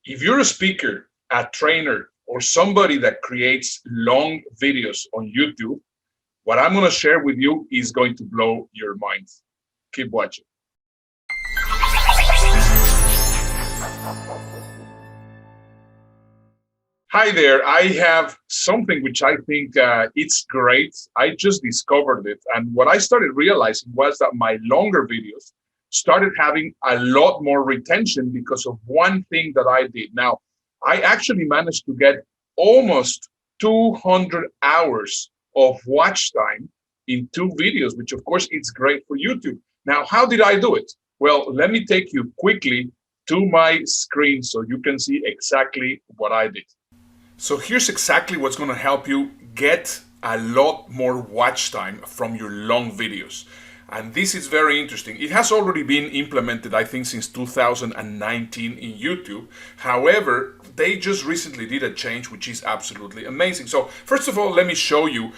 If you're a speaker, a trainer, or somebody that creates long videos on YouTube, what I'm going to share with you is going to blow your mind. Keep watching. Hi there. I have something which I think it's great. I just discovered it. And what I started realizing was that my longer videos started having a lot more retention because of one thing that I did. Now, I actually managed to get almost 200 hours of watch time in 2 videos, which of course it's great for YouTube. Now, how did I do it? Well, let me take you quickly to my screen so you can see exactly what I did. So here's exactly what's going to help you get a lot more watch time from your long videos. And this is very interesting. It has already been implemented, I think, since 2019 in YouTube. However, they just recently did a change, which is absolutely amazing. So first of all, let me show you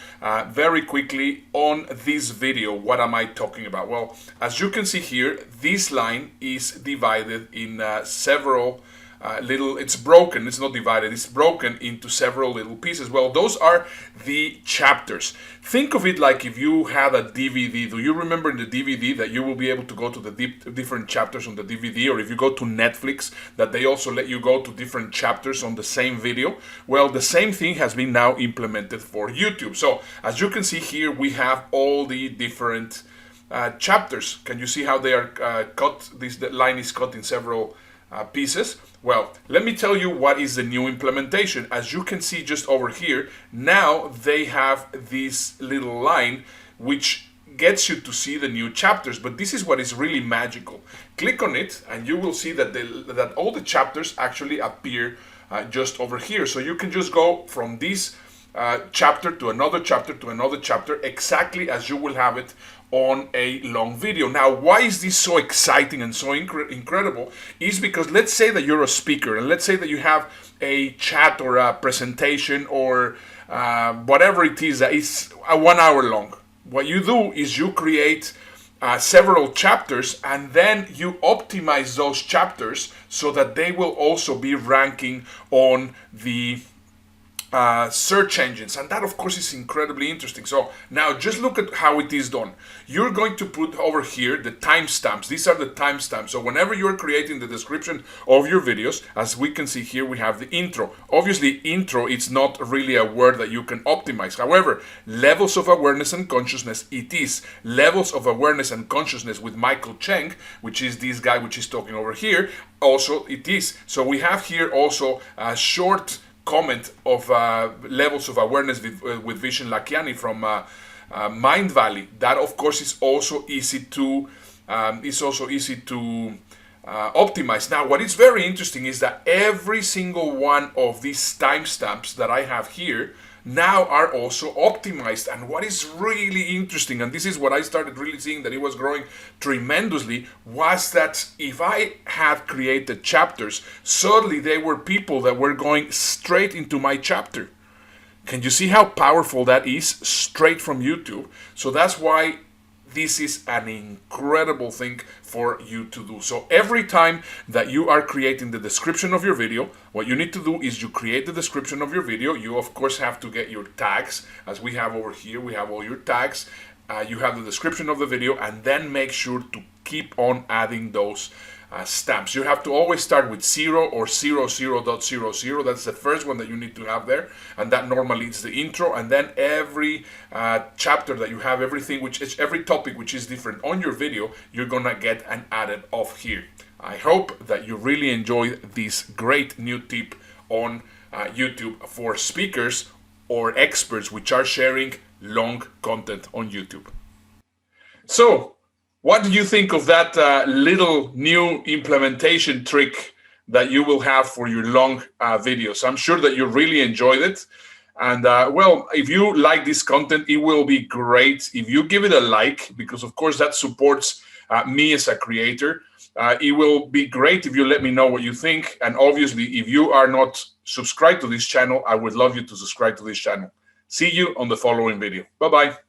very quickly on this video, what am I talking about? Well, as you can see here, this line is divided in several it's broken, it's not divided, it's broken into several little pieces. Well, those are the chapters. Think of it like if you had a DVD. Do you remember in the DVD that you will be able to go to the different chapters on the DVD, or if you go to Netflix, that they also let you go to different chapters on the same video? Well, the same thing has been now implemented for YouTube. So as you can see here, we have all the different chapters. Can you see how they are cut? This line is cut in several pieces. Well, let me tell you what is the new implementation. As you can see just over here, now they have this little line which gets you to see the new chapters, but this is what is really magical. Click on it and you will see that that all the chapters actually appear just over here. So you can just go from this chapter to another chapter to another chapter, exactly as you will have it on a long video. Now, why is this so exciting and so incredible? Is because let's say that you're a speaker and let's say that you have a chat or a presentation or whatever it is that is 1 hour long. What you do is you create several chapters and then you optimize those chapters so that they will also be ranking on the search engines, and that of course is incredibly interesting. So now just look at how it is done. You're going to put over here the timestamps. These are the timestamps. So whenever you're creating the description of your videos, as we can see here, we have the intro. Obviously, intro, it's not really a word that you can optimize. However, levels of awareness and consciousness, it is. Levels of awareness and consciousness with Michael Cheng, which is this guy which is talking over here, also it is. So we have here also a short comment of levels of awareness with Vishen Lakhiani from Mind Valley. That of course is also easy to optimize. Now, what is very interesting is that every single one of these timestamps that I have here now are also optimized. And what is really interesting, and this is what I started really seeing that it was growing tremendously, was that if I had created chapters, suddenly they were people that were going straight into my chapter. Can you see how powerful that is? Straight from YouTube. So that's why this is an incredible thing for you to do. So every time that you are creating the description of your video, what you need to do is you create the description of your video. You of course have to get your tags, as we have over here. We have all your tags. You have the description of the video, and then make sure to keep on adding those stamps. You have to always start with 0 or 00.00. That's the first one that you need to have there, and that normally is the intro. And then every chapter that you have, everything which is every topic which is different on your video, you're gonna get an added off here. I hope that you really enjoyed this great new tip on YouTube for speakers or experts which are sharing long content on YouTube. So, what do you think of that little new implementation trick that you will have for your long videos? I'm sure that you really enjoyed it. And well, if you like this content, it will be great if you give it a like, because of course that supports me as a creator. It will be great if you let me know what you think. And obviously, if you are not subscribed to this channel, I would love you to subscribe to this channel. See you on the following video. Bye-bye.